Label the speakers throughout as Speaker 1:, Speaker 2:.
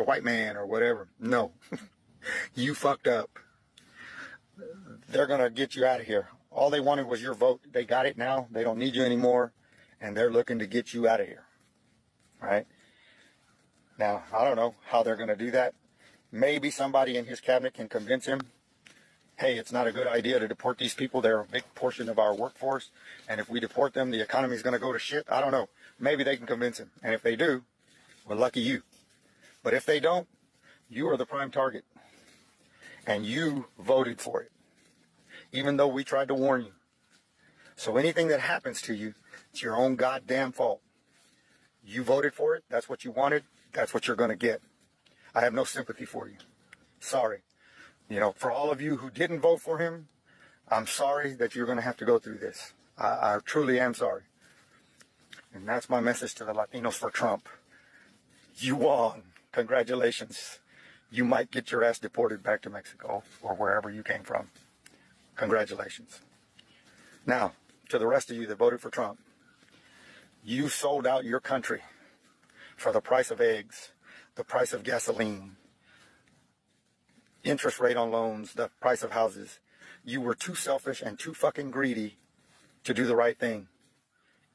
Speaker 1: white man or whatever. No, you fucked up. They're going to get you out of here. All they wanted was your vote. They got it now. They don't need you anymore. And they're looking to get you out of here. Right? Now, I don't know how they're going to do that. Maybe somebody in his cabinet can convince him, hey, it's not a good idea to deport these people. They're a big portion of our workforce. And if we deport them, the economy is going to go to shit. I don't know. Maybe they can convince him. And if they do, well, lucky you. But if they don't, you are the prime target. And you voted for it, even though we tried to warn you. So anything that happens to you, it's your own goddamn fault. You voted for it. That's what you wanted. That's what you're going to get. I have no sympathy for you. Sorry. You know, for all of you who didn't vote for him, I'm sorry that you're going to have to go through this. I truly am sorry. And that's my message to the Latinos for Trump. You won. Congratulations. You might get your ass deported back to Mexico or wherever you came from. Congratulations. Now, to the rest of you that voted for Trump, you sold out your country for the price of eggs, the price of gasoline, interest rate on loans, the price of houses. You were too selfish and too fucking greedy to do the right thing.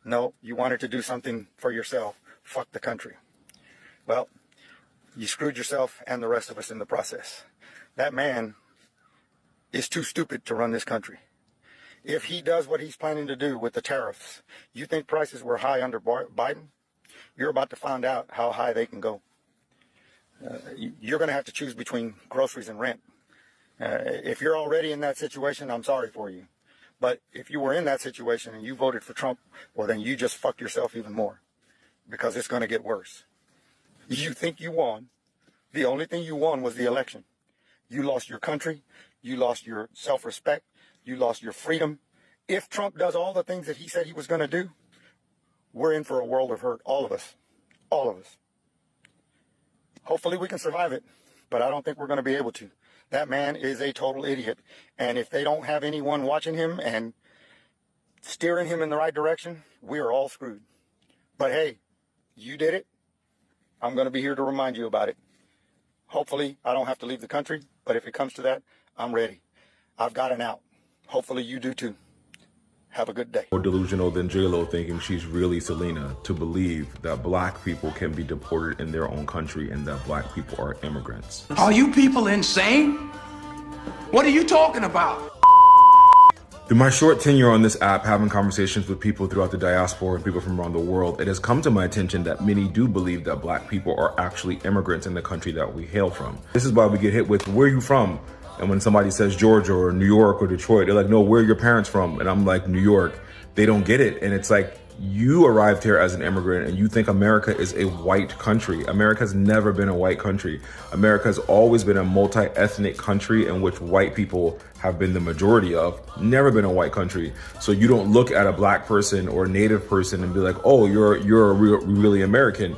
Speaker 1: No, you wanted to do something for yourself. Fuck the country. Well, you screwed yourself and the rest of us in the process. That man is too stupid to run this country. If he does what he's planning to do with the tariffs, you think prices were high under Biden? You're about to find out how high they can go. You're going to have to choose between groceries and rent. If you're already in that situation, I'm sorry for you. But if you were in that situation and you voted for Trump, well, then you just fucked yourself even more, because it's going to get worse. You think you won. The only thing you won was the election. You lost your country. You lost your self-respect. You lost your freedom. If Trump does all the things that he said he was going to do, we're in for a world of hurt. All of us. All of us. Hopefully we can survive it, but I don't think we're going to be able to. That man is a total idiot. And if they don't have anyone watching him and steering him in the right direction, we are all screwed. But hey, you did it. I'm going to be here to remind you about it. Hopefully I don't have to leave the country, but if it comes to that, I'm ready. I've got an out. Hopefully you do too. Have a good day.
Speaker 2: More delusional than J-Lo thinking she's really Selena to believe that black people can be deported in their own country and that black people are immigrants.
Speaker 3: Are you people insane? What are you talking about?
Speaker 2: Through my short tenure on this app, having conversations with people throughout the diaspora and people from around the world, it has come to my attention that many do believe that black people are actually immigrants in the country that we hail from. This is why we get hit with, where are you from? And when somebody says Georgia or New York or Detroit, they're like, no, where are your parents from? And I'm like, New York. They don't get it. And it's like, you arrived here as an immigrant and you think America is a white country. America has never been a white country. America has always been a multi-ethnic country in which white people have been the majority of. Never been a white country. So you don't look at a black person or a native person and be like, oh, you're really American.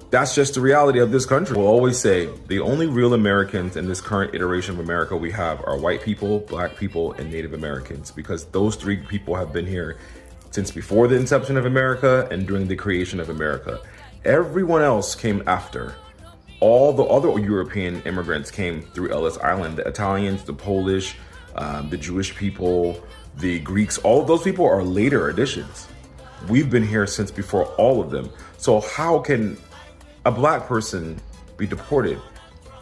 Speaker 2: That's just the reality of this country. We'll always say the only real Americans in this current iteration of America we have are white people, black people, and Native Americans, because those three people have been here since before the inception of America and during the creation of America. Everyone else came after. All the other European immigrants came through Ellis Island. The Italians, the Polish, the Jewish people, the Greeks, all of those people are later additions. We've been here since before all of them. So how can a black person be deported?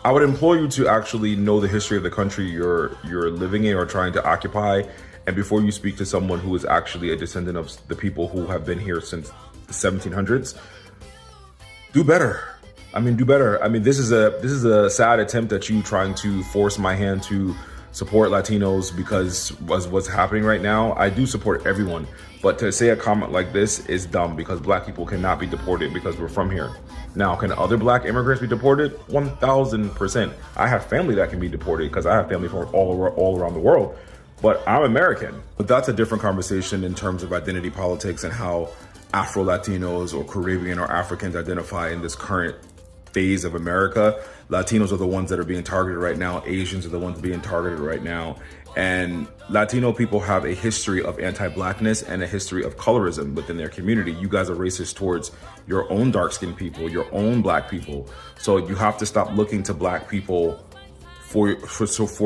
Speaker 2: I would implore you to actually know the history of the country you're living in or trying to occupy. And before you speak to someone who is actually a descendant of the people who have been here since the 1700s, do better. Do better. This is a sad attempt at you trying to force my hand to support Latinos because of what's happening right now. I do support everyone, but to say a comment like this is dumb, because black people cannot be deported because we're from here. Now, can other black immigrants be deported? 1000%. I have family that can be deported because I have family from all around the world, but I'm American. But that's a different conversation in terms of identity politics and how Afro-Latinos or Caribbean or Africans identify in this current phase of America. Latinos are the ones that are being targeted right now. Asians are the ones being targeted right now. And Latino people have a history of anti-blackness and a history of colorism within their community. You guys are racist towards your own dark-skinned people, your own black people. So you have to stop looking to black people for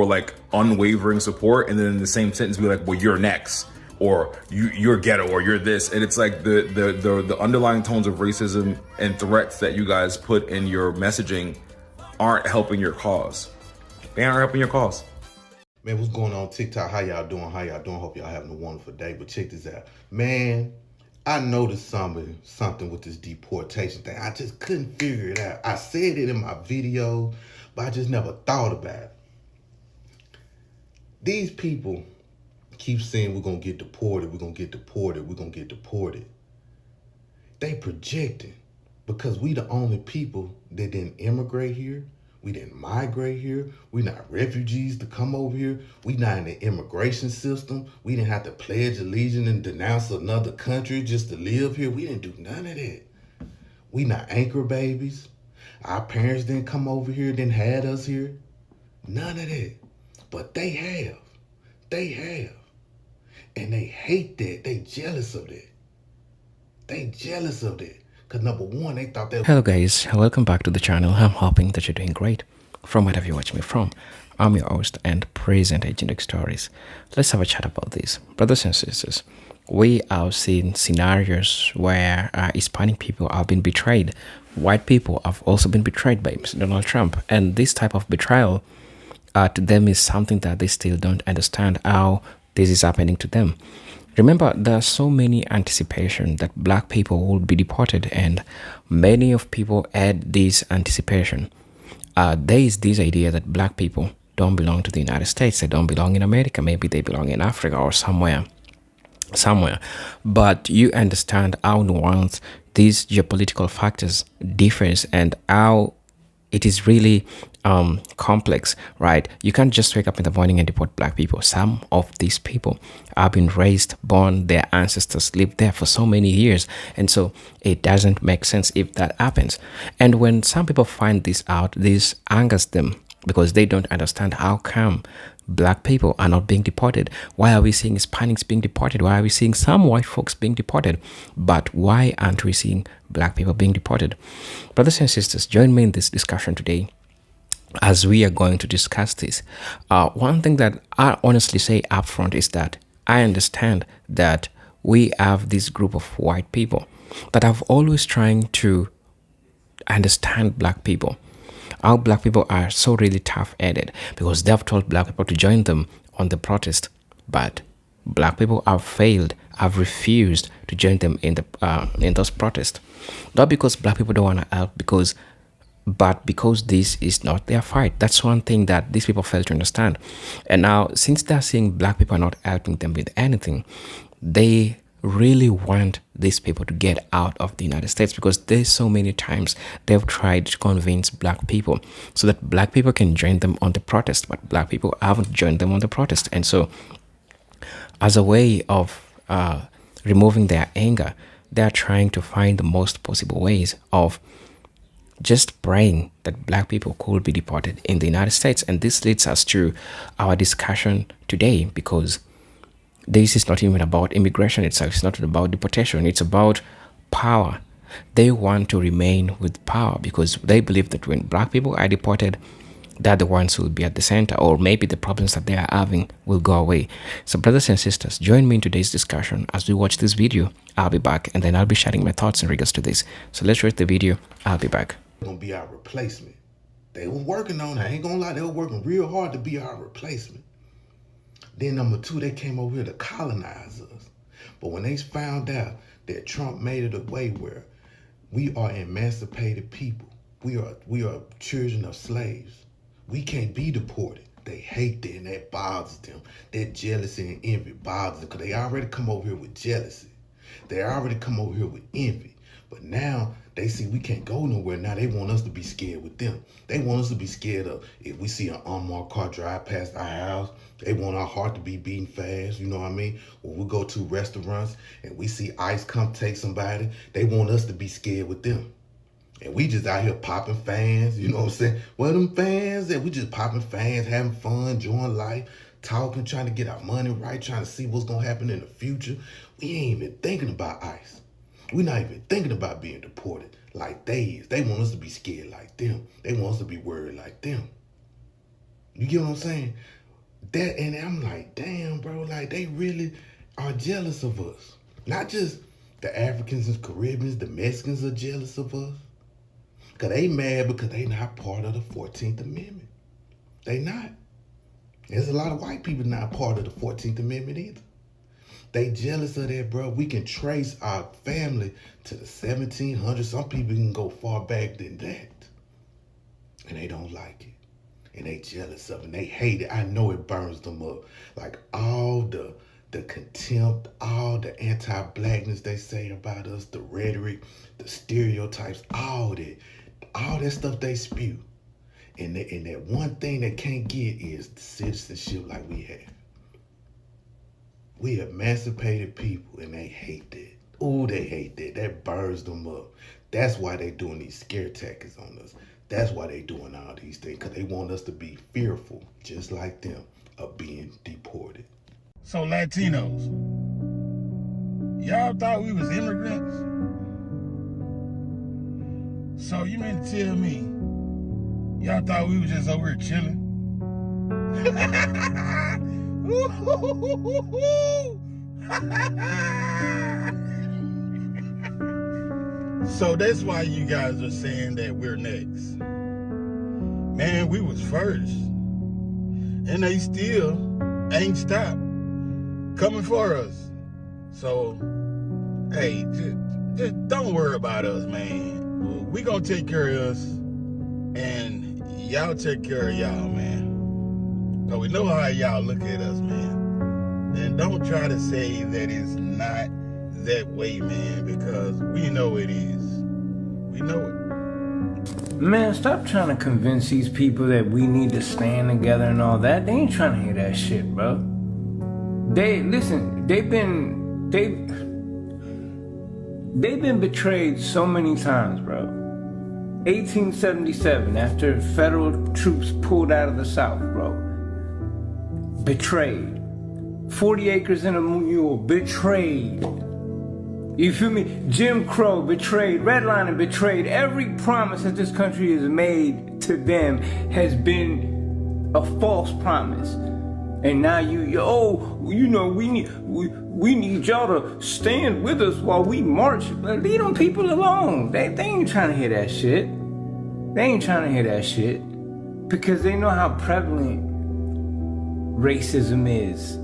Speaker 2: like unwavering support, and then in the same sentence be like, well, you're next, or you're ghetto, or you're this. And it's like the underlying tones of racism and threats that you guys put in your messaging aren't helping your cause. They aren't helping your cause.
Speaker 4: Man, what's going on TikTok? How y'all doing? Hope y'all having a wonderful day. But check this out. Man, I noticed something with this deportation thing. I just couldn't figure it out. I said it in my video, but I just never thought about it. These people keep saying we're going to get deported, we're going to get deported, we're going to get deported. They projecting because we the only people that didn't immigrate here. We didn't migrate here. We not refugees to come over here. We not in the immigration system. We didn't have to pledge allegiance and denounce another country just to live here. We didn't do none of that. We not anchor babies. Our parents didn't come over here, didn't had us here. None of that. But they have. They have. And they hate that. They jealous of that. They jealous of that. Because number one, they thought that...
Speaker 5: Hello guys, welcome back to the channel. I'm hoping that you're doing great from wherever you watch me from. I'm your host and present Agent Stories. Let's have a chat about this. Brothers and sisters, we have seen scenarios where Hispanic people have been betrayed. White people have also been betrayed by Mr. Donald Trump. And this type of betrayal to them is something that they still don't understand how this is happening to them. Remember, there are so many anticipation that black people will be deported, and many of people had this anticipation. There is this idea that black people don't belong to the United States. They don't belong in America. Maybe they belong in Africa or somewhere. But you understand how nuanced these geopolitical factors differs and how it is really complex, right? You can't just wake up in the morning and deport black people. Some of these people have been raised, born, their ancestors lived there for so many years. And so it doesn't make sense if that happens. And when some people find this out, this angers them because they don't understand how come black people are not being deported. Why are we seeing Hispanics being deported? Why are we seeing some white folks being deported? But why aren't we seeing black people being deported? Brothers and sisters, join me in this discussion today as we are going to discuss this. One thing that I honestly say up front is that I understand that we have this group of white people that have always trying to understand black people. How black people are so really tough-headed because they have told black people to join them on the protest, but black people have failed, have refused to join them in those protests. Not because black people don't want to help, but because this is not their fight. That's one thing that these people fail to understand. And now, since they're seeing black people are not helping them with anything, they really want these people to get out of the United States because there's so many times they've tried to convince black people so that black people can join them on the protest, but black people haven't joined them on the protest. And so as a way of removing their anger, they're trying to find the most possible ways of just praying that black people could be deported in the United States. And this leads us to our discussion today, because this is not even about immigration itself. It's not about deportation. It's about power. They want to remain with power because they believe that when black people are deported, they're the ones who will be at the center, or maybe the problems that they are having will go away. So brothers and sisters, join me in today's discussion as we watch this video. I'll be back, and then I'll be sharing my thoughts in regards to this. So let's watch the video. I'll be back.
Speaker 4: Gonna be our replacement. They were working on it. I ain't gonna lie, they were working real hard to be our replacement. Then number two, they came over here to colonize us. But when they found out that Trump made it a way where we are emancipated people, we are children of slaves, we can't be deported. They hate that, and that bothers them. That jealousy and envy bothers them because they already come over here with jealousy. They already come over here with envy. But now they see we can't go nowhere. Now they want us to be scared with them. They want us to be scared of if we see an unmarked car drive past our house. They want our heart to be beating fast, you know what I mean? When we go to restaurants and we see ICE come take somebody, they want us to be scared with them. And we just out here popping fans, you know what I'm saying? Well, them fans, and we just popping fans, having fun, enjoying life, talking, trying to get our money right, trying to see what's gonna happen in the future. We ain't even thinking about ICE. We're not even thinking about being deported like they is. They want us to be scared like them. They want us to be worried like them. You get what I'm saying? That, and I'm like, damn, bro, like they really are jealous of us. Not just the Africans and Caribbeans, the Mexicans are jealous of us. Because they mad because they not part of the 14th Amendment. They not. There's a lot of white people not part of the 14th Amendment either. They jealous of that, bro. We can trace our family to the 1700s. Some people can go far back than that. And they don't like it. And they jealous of it. And they hate it. I know it burns them up. Like all the contempt, all the anti-blackness they say about us, the rhetoric, the stereotypes, all that stuff they spew. And that one thing they can't get is the citizenship like we have. We emancipated people and they hate that. Oh, they hate that. That burns them up. That's why they doing these scare tactics on us. That's why they doing all these things, because they want us to be fearful, just like them, of being deported.
Speaker 6: So Latinos, y'all thought we was immigrants? So you mean to tell me, y'all thought we was just over here chilling? So that's why you guys are saying that we're next. Man, we was first. And they still ain't stopped coming for us. So, hey, just don't worry about us, man. We gonna take care of us, and y'all take care of y'all, man. Cause we know how y'all look at us, man. And don't try to say that it's not that way, man, because we know it is. We know it.
Speaker 7: Man, stop trying to convince these people that we need to stand together and all that. They ain't trying to hear that shit, bro. They've been betrayed so many times, bro. 1877, after federal troops pulled out of the South, bro. Betrayed. 40 acres and a mule, betrayed. You feel me? Jim Crow, betrayed. Redlining, betrayed. Every promise that this country has made to them has been a false promise. And now we need y'all to stand with us while we march. But leave them people alone. They ain't trying to hear that shit. They ain't trying to hear that shit. Because they know how prevalent racism is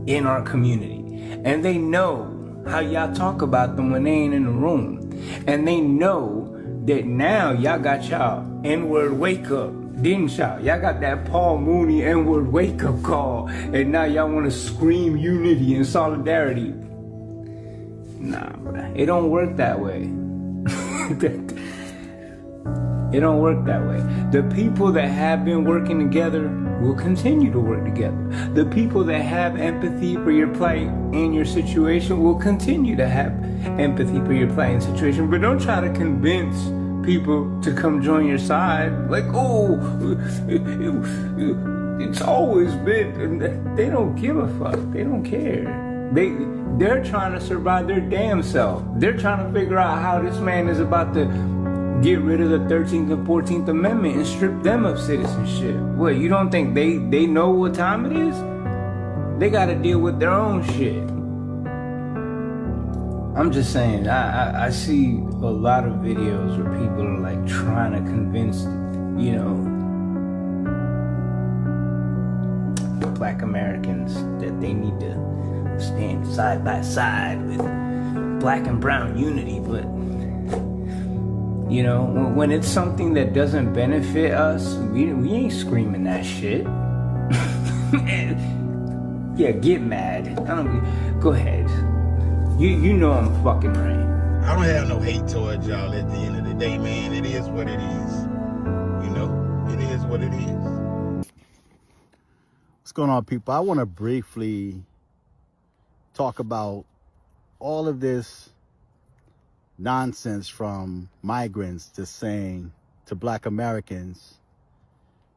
Speaker 7: in our community. And they know how y'all talk about them when they ain't in the room. And they know that now y'all got y'all N-word wake up, didn't y'all? Y'all got that Paul Mooney N-word wake up call, and now y'all want to scream unity and solidarity. Nah, bro, it don't work that way. It don't work that way. The people that have been working together will continue to work together. The people that have empathy for your plight and your situation will continue to have empathy for your plight and situation. But don't try to convince people to come join your side. Like, it's always been. They don't give a fuck. They don't care. They're trying to survive their damn self. They're trying to figure out how this man is about to get rid of the 13th and 14th Amendment and strip them of citizenship. What, you don't think they know what time it is? They gotta deal with their own shit. I'm just saying, I see a lot of videos where people are like trying to convince, Black Americans that they need to stand side by side with Black and brown unity, but when it's something that doesn't benefit us, we ain't screaming that shit. Yeah, get mad. Go ahead. You know I'm fucking right.
Speaker 6: I don't have no hate towards y'all at the end of the day, man. It is what it is. It is what it is.
Speaker 8: What's going on, people? I want to briefly talk about all of this nonsense from migrants just saying to Black Americans,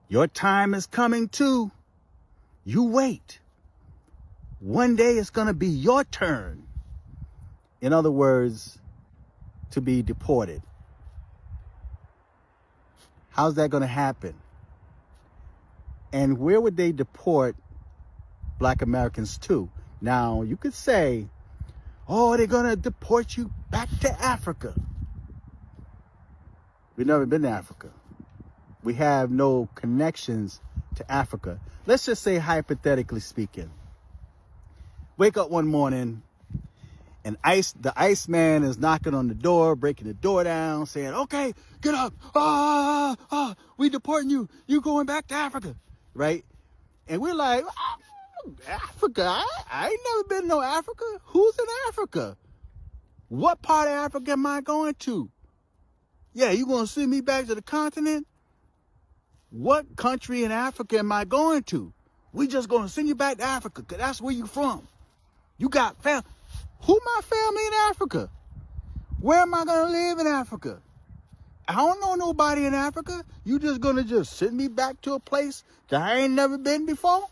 Speaker 8: your time is coming too. You wait. One day it's going to be your turn. In other words, to be deported. How's that going to happen? And where would they deport Black Americans to? Now, you could say, oh, they're going to deport you back to Africa. We've never been to Africa. We have no connections to Africa. Let's just say, hypothetically speaking, wake up one morning and the Iceman is knocking on the door, breaking the door down, saying, okay, get up. We deporting you. You going back to Africa, right? And we're like, Africa? I ain't never been to no Africa. Who's in Africa? What part of Africa am I going to? Yeah, you going to send me back to the continent? What country in Africa am I going to? We just going to send you back to Africa because that's where you from. You got family. Who my family in Africa? Where am I going to live in Africa? I don't know nobody in Africa. You just going to just send me back to a place that I ain't never been before?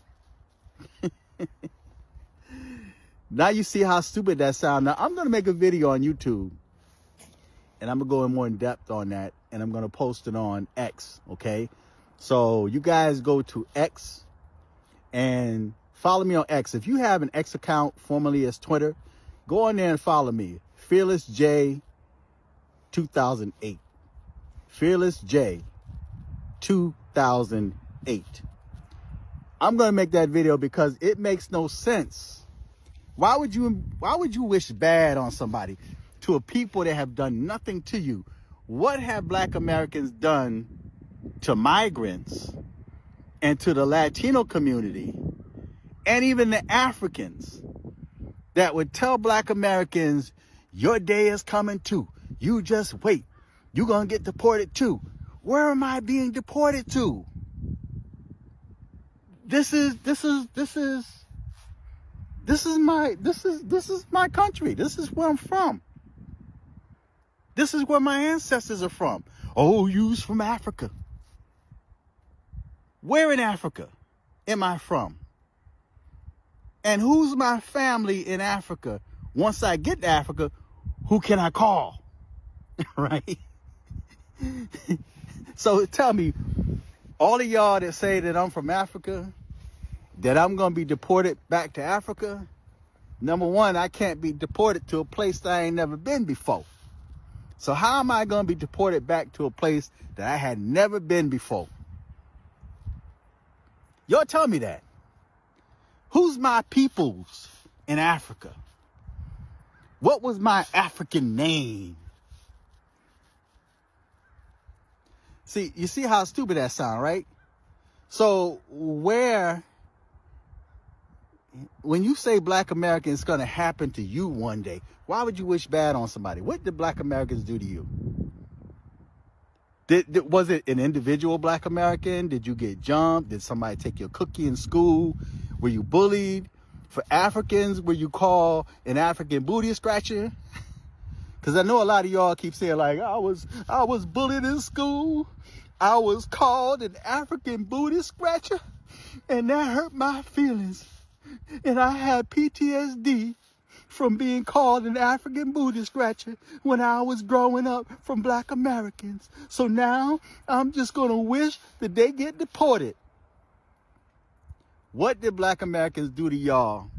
Speaker 8: Now you see how stupid that sounds. Now I'm going to make a video on YouTube and I'm going to go in more in depth on that and I'm going to post it on X, okay? So you guys go to X and follow me on X. If you have an X account, formerly as Twitter, go on there and follow me. Fearless J 2008. Fearless J 2008. I'm going to make that video because it makes no sense. Why would you wish bad on somebody, to a people that have done nothing to you? What have Black Americans done to migrants and to the Latino community and even the Africans that would tell Black Americans, your day is coming too. You just wait. You're going to get deported too. Where am I being deported to? This is my country. This is where I'm from. This is where my ancestors are from. Oh, you's from Africa. Where in Africa am I from? And who's my family in Africa? Once I get to Africa, who can I call? Right? So tell me, all of y'all that say that I'm from Africa, that I'm going to be deported back to Africa, number one, I can't be deported to a place that I ain't never been before. So how am I going to be deported back to a place that I had never been before? Y'all tell me that. Who's my peoples in Africa? What was my African name? See, you see how stupid that sounds, right? So when you say Black American is going to happen to you one day, why would you wish bad on somebody? What did Black Americans do to you? Was it an individual Black American? Did you get jumped? Did somebody take your cookie in school? Were you bullied? For Africans, were you called an African booty scratcher? Because I know a lot of y'all keep saying, like, I was bullied in school. I was called an African booty scratcher. And that hurt my feelings. And I had PTSD from being called an African booty scratcher when I was growing up from Black Americans. So now I'm just going to wish that they get deported. What did Black Americans do to y'all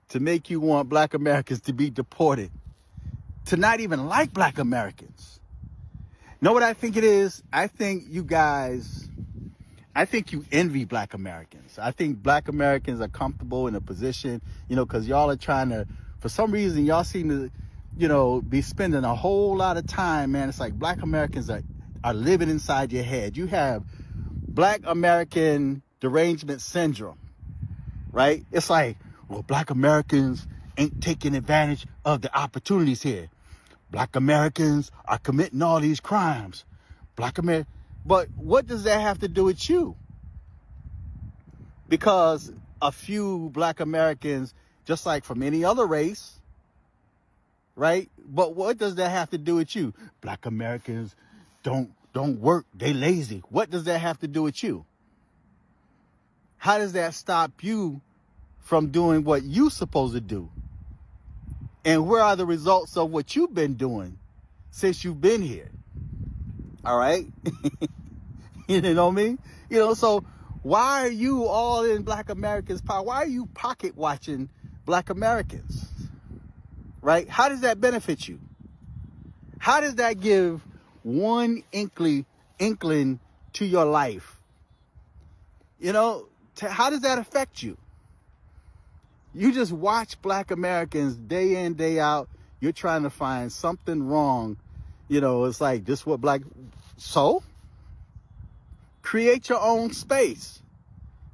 Speaker 8: to make you want Black Americans to be deported? To not even like Black Americans? Know what I think it is? I think you envy Black Americans. I think Black Americans are comfortable in a position, because y'all are trying to, for some reason, y'all seem to, be spending a whole lot of time, man. It's like Black Americans are living inside your head. You have Black American derangement syndrome, right? It's like, well, Black Americans ain't taking advantage of the opportunities here. Black Americans are committing all these crimes. But what does that have to do with you? Because a few Black Americans, just like from any other race, right? But what does that have to do with you? Black Americans don't work. They lazy. What does that have to do with you? How does that stop you from doing what you're supposed to do? And where are the results of what you've been doing since you've been here? All right? You know what I mean? You know, so why are you all in Black Americans' power? Why are you pocket watching Black Americans? Right? How does that benefit you? How does that give one inkling to your life? You know, how does that affect you? You just watch Black Americans day in, day out. You're trying to find something wrong. You know, it's like, this what black... So, create your own space.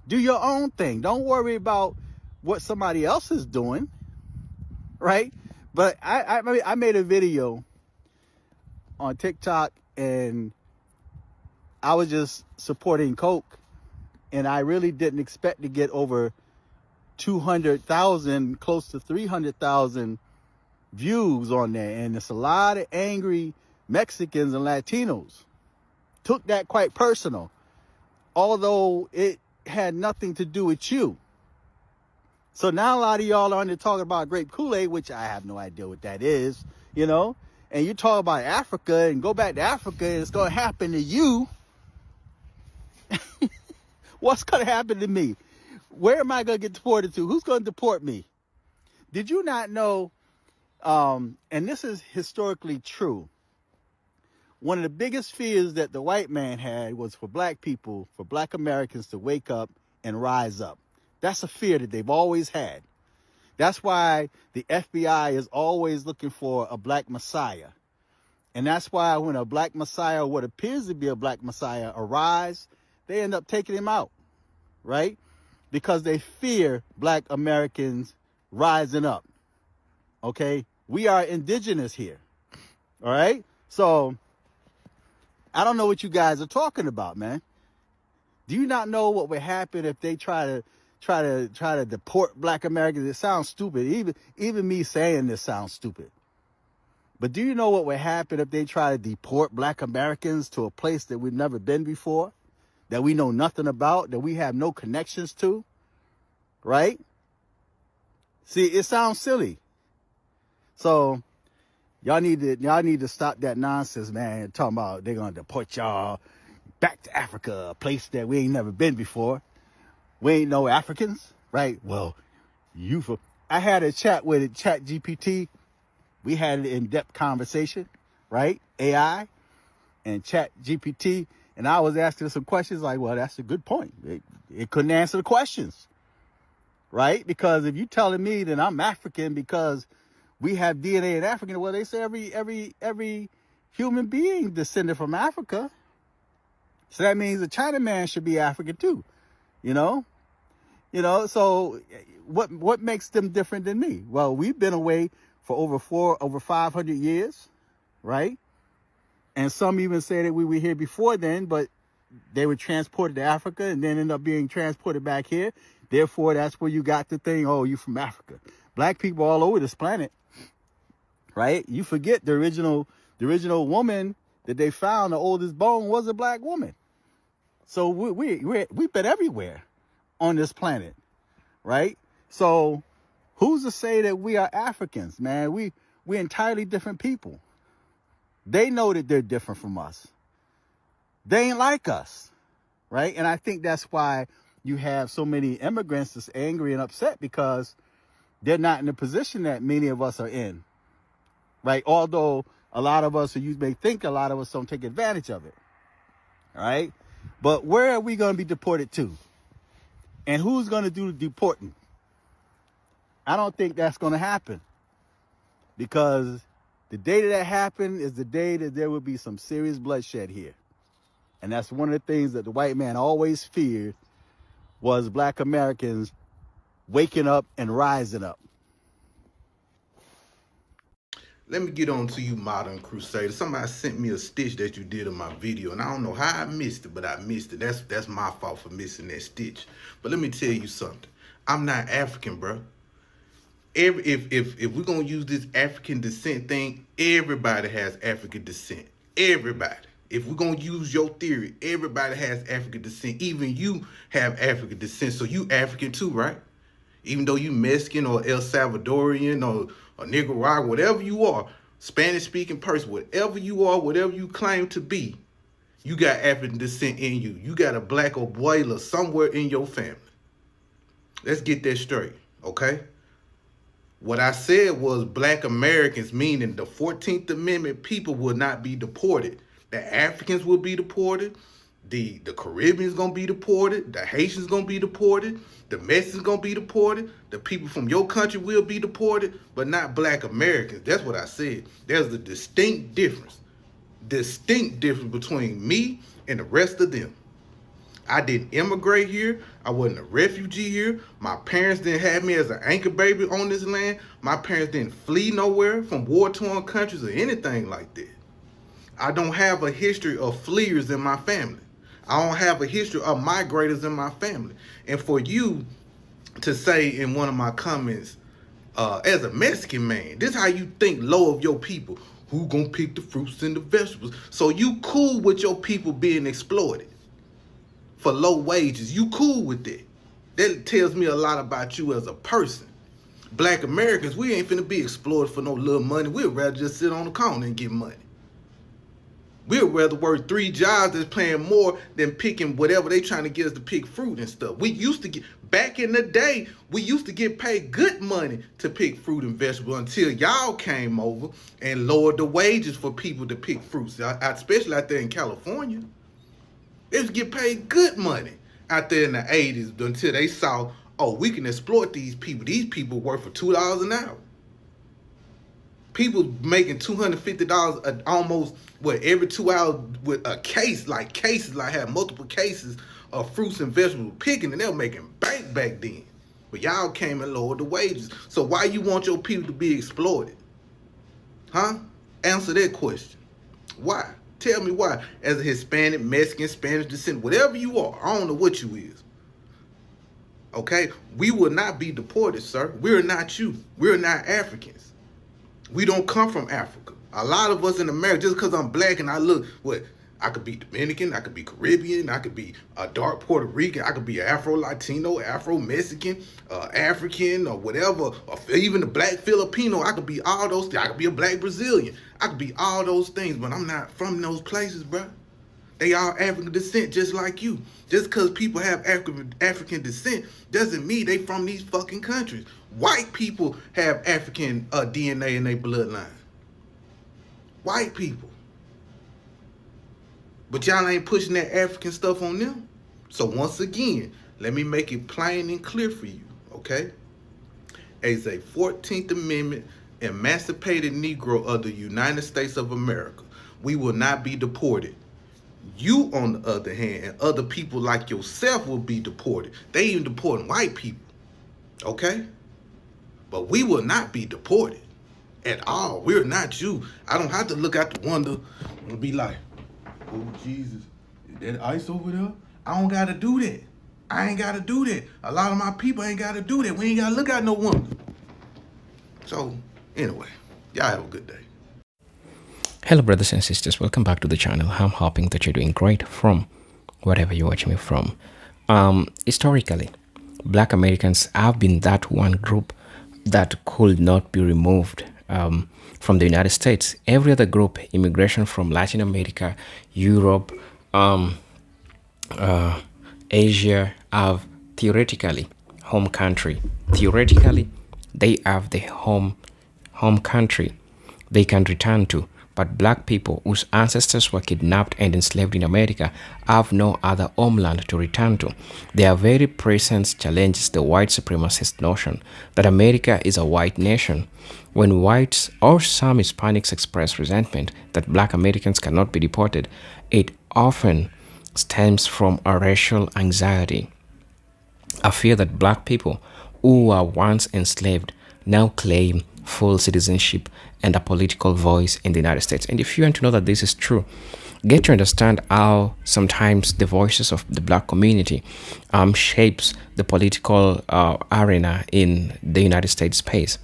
Speaker 8: Do your own thing. Don't worry about what somebody else is doing, right? But I made a video on TikTok, and I was just supporting Coke, and I really didn't expect to get over 200,000, close to 300,000 views on there. And it's a lot of angry Mexicans and Latinos. Took that quite personal, although it had nothing to do with you. So now a lot of y'all are on there talking about grape Kool-Aid, which I have no idea what that is, you know, and you talk about Africa and go back to Africa and it's going to happen to you. What's going to happen to me? Where am I going to get deported to? Who's going to deport me? Did you not know, and this is historically true, one of the biggest fears that the white man had was for black people, for Black Americans to wake up and rise up. That's a fear that they've always had. That's why the FBI is always looking for a black messiah. And that's why when a black messiah, what appears to be a black messiah, arise, they end up taking him out, right? Because they fear Black Americans rising up, okay? We are indigenous here, all right? So I don't know what you guys are talking about, man. Do you not know what would happen if they try to deport Black Americans? It sounds stupid. Even me saying this sounds stupid. But do you know what would happen if they try to deport Black Americans to a place that we've never been before, that we know nothing about, that we have no connections to, right? See, it sounds silly. So y'all need to stop that nonsense, man. Talking about they're gonna deport y'all back to Africa, a place that we ain't never been before. We ain't no Africans, right? Well, I had a chat with ChatGPT. We had an in-depth conversation, right? AI and ChatGPT. And I was asking some questions like, well, that's a good point. It couldn't answer the questions, right? Because if you're telling me that I'm African because we have DNA in African, well, they say every human being descended from Africa. So that means a Chinaman should be African too, you know? So what makes them different than me? Well, we've been away for over 500 years, right? And some even say that we were here before then, but they were transported to Africa and then end up being transported back here. Therefore, that's where you got the thing, oh, you from Africa. Black people all over this planet, right? You forget the original woman that they found, the oldest bone, was a black woman. So we've been everywhere on this planet, right? So who's to say that we are Africans, man? We're entirely different people. They know that they're different from us. They ain't like us, right? And I think that's why you have so many immigrants that's angry and upset, because they're not in the position that many of us are in, right? Although a lot of us, or you may think a lot of us, don't take advantage of it, right? But where are we going to be deported to? And who's going to do the deporting? I don't think that's going to happen, because the day that happened is the day that there will be some serious bloodshed here. And that's one of the things that the white man always feared, was Black Americans waking up and rising up.
Speaker 4: Let me get on to you, Modern Crusader. Somebody sent me a stitch that you did in my video, and I don't know how I missed it, but I missed it. That's my fault for missing that stitch. But let me tell you something. I'm not African, bro. if we're gonna use this African descent thing, everybody has African descent. Everybody. If we're gonna use your theory, everybody has African descent. Even you have African descent, so you African too, right? Even though you Mexican or El Salvadorian or Nicaragua, whatever you are, Spanish-speaking person, whatever you are, whatever you claim to be, you got African descent in you. You got a black abuela somewhere in your family. Let's get that straight, okay? What I said was black Americans, meaning the 14th Amendment people will not be deported. The Africans will be deported. The Caribbeans gonna be deported. The Haitians gonna be deported. The Mexicans gonna be deported. The people from your country will be deported, but not black Americans. That's what I said. There's a distinct difference between me and the rest of them. I didn't immigrate here. I wasn't a refugee here. My parents didn't have me as an anchor baby on this land. My parents didn't flee nowhere from war-torn countries or anything like that. I don't have a history of fleers in my family. I don't have a history of migrators in my family. And for you to say in one of my comments, as a Mexican man, this is how you think low of your people. Who gonna pick the fruits and the vegetables? So you cool with your people being exploited for low wages. You cool with that. That tells me a lot about you as a person. Black Americans, we ain't finna be exploited for no little money. We'd rather just sit on the corner and get money. We'd rather work 3 jobs that's paying more than picking whatever they trying to get us to pick fruit and stuff. We used to get, back in the day, we used to get paid good money to pick fruit and vegetables until y'all came over and lowered the wages for people to pick fruits, especially out there in California. They used to get paid good money out there in the 80s until they saw, oh, we can exploit these people. These people work for $2 an hour. People making $250 almost every 2 hours with a case, like have multiple cases of fruits and vegetables picking, and they were making bank back then. But y'all came and lowered the wages. So why you want your people to be exploited? Huh? Answer that question. Why? Tell me why. As a Hispanic, Mexican, Spanish descent, whatever you are, I don't know what you is. Okay? We will not be deported, sir. We're not you. We're not Africans. We don't come from Africa. A lot of us in America, just because I'm black and I look, I could be Dominican, I could be Caribbean, I could be a dark Puerto Rican, I could be Afro-Latino, Afro-Mexican, African, or whatever, or even a black Filipino. I could be all those things. I could be a black Brazilian. I could be all those things, but I'm not from those places, bro. They all African descent just like you. Just because people have African descent doesn't mean they from these fucking countries. White people have African DNA in their bloodline. White people. But y'all ain't pushing that African stuff on them. So once again, let me make it plain and clear for you, okay? As a 14th Amendment emancipated Negro of the United States of America, we will not be deported. You, on the other hand, and other people like yourself will be deported. They even deporting white people, okay? But we will not be deported at all. We're not you. I don't have to look out the window and be like, oh, Jesus, is that ice over there? I don't got to do that. I ain't got to do that. A lot of my people ain't got to do that. We ain't got to look out no window. So, anyway, y'all have a good day.
Speaker 5: Hello brothers and sisters, welcome back to the channel. I'm hoping that you're doing great from wherever you're watching me from. Historically, Black Americans have been that one group that could not be removed from the United States. Every other group, immigration from Latin America, Europe, Asia, have theoretically home country. Theoretically, they have the home country they can return to. But black people whose ancestors were kidnapped and enslaved in America have no other homeland to return to. Their very presence challenges the white supremacist notion that America is a white nation. When whites or some Hispanics express resentment that black Americans cannot be deported, it often stems from a racial anxiety, a fear that black people who were once enslaved now claim full citizenship and a political voice in the United States. And if you want to know that this is true, get to understand how sometimes the voices of the black community shapes the political arena in the United States space.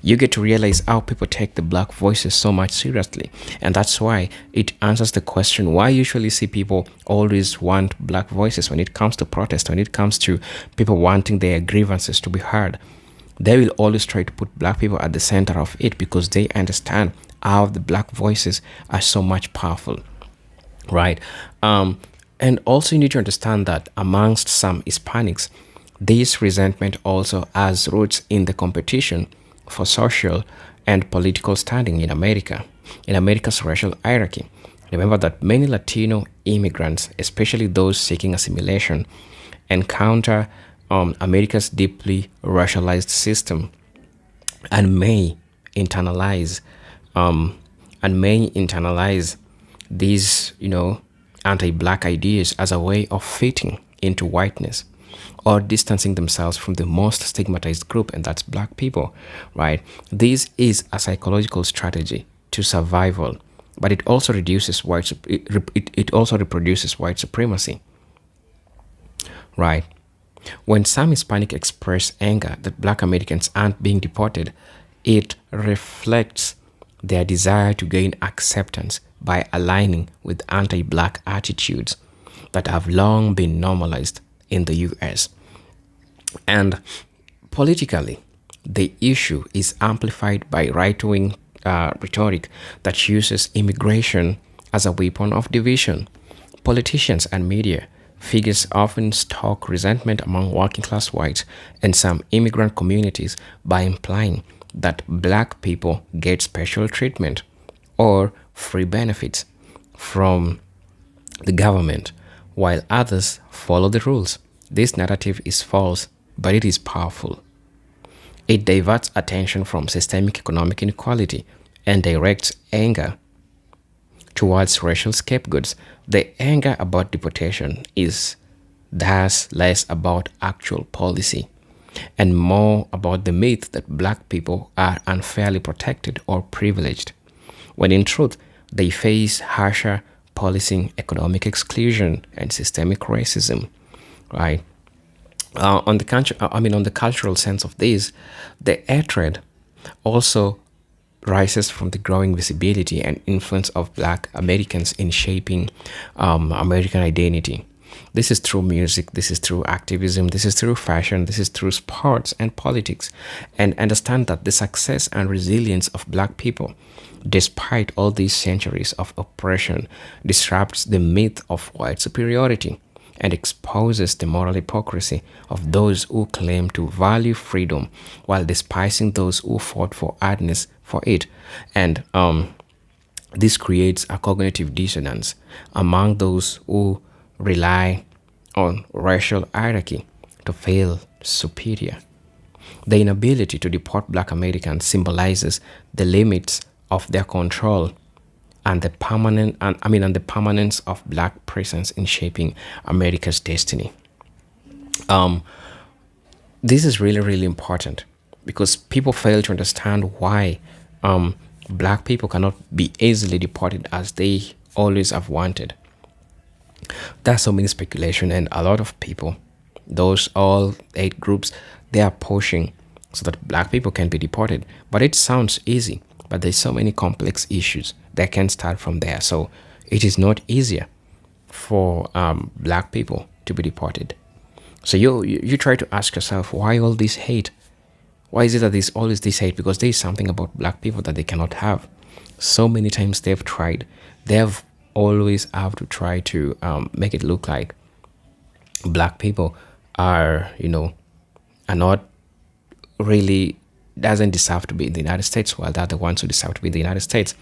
Speaker 5: you get to realize how people take the black voices so much seriously. And that's why it answers the question why I usually see people always want black voices when it comes to protest, when it comes to people wanting their grievances to be heard. They will always try to put black people at the center of it because they understand how the black voices are so much powerful, right? And also you need to understand that amongst some Hispanics, this resentment also has roots in the competition for social and political standing in America, in America's racial hierarchy. Remember that many Latino immigrants, especially those seeking assimilation, encounter America's deeply racialized system and may internalize these, anti-black ideas as a way of fitting into whiteness or distancing themselves from the most stigmatized group, and that's black people, right? This is a psychological strategy to survival, but it also reduces it also reproduces white supremacy, right? When some Hispanic express anger that black Americans aren't being deported, it reflects their desire to gain acceptance by aligning with anti-black attitudes that have long been normalized in the US. And politically, the issue is amplified by right-wing rhetoric that uses immigration as a weapon of division. Politicians and media figures often stoke resentment among working-class whites and some immigrant communities by implying that black people get special treatment or free benefits from the government, while others follow the rules. This narrative is false, but it is powerful. It diverts attention from systemic economic inequality and directs anger towards racial scapegoats. The anger about deportation is thus less about actual policy and more about the myth that black people are unfairly protected or privileged, when in truth, they face harsher policing, economic exclusion, and systemic racism, right? On the cultural sense of this, the hatred also rises from the growing visibility and influence of black Americans in shaping American identity. This is through music, this is through activism, this is through fashion, this is through sports and politics. And understand that the success and resilience of black people, despite all these centuries of oppression, disrupts the myth of white superiority and exposes the moral hypocrisy of those who claim to value freedom while despising those who fought for hardness for it. And this creates a cognitive dissonance among those who rely on racial hierarchy to feel superior. The inability to deport black Americans symbolizes the limits of their control and the permanence of black presence in shaping America's destiny. This is really, really important because people fail to understand why black people cannot be easily deported as they always have wanted. There's so many speculation, and a lot of people, those all 8 groups, they are pushing so that black people can be deported. But it sounds easy, but there's so many complex issues that can start from there. So it is not easier for black people to be deported. So you try to ask yourself, why all this hate? Why is it that there's always this hate? Because there is something about black people that they cannot have. So many times they've tried. They've always have to try to make it look like black people are not really doesn't deserve to be in the United States, while they're the ones who deserve to be in the United States.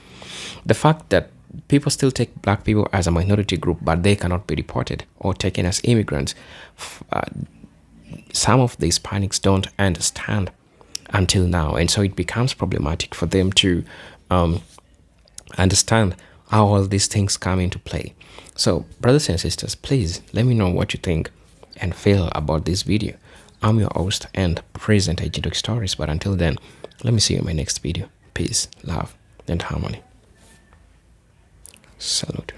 Speaker 5: The fact that people still take black people as a minority group, but they cannot be deported or taken as immigrants, some of the Hispanics don't understand until now, and so it becomes problematic for them to understand how all these things come into play. So, brothers and sisters, please let me know what you think and feel about this video. I'm your host and present Agent Stories, but until then, let me see you in my next video. Peace, love, and harmony. Salute.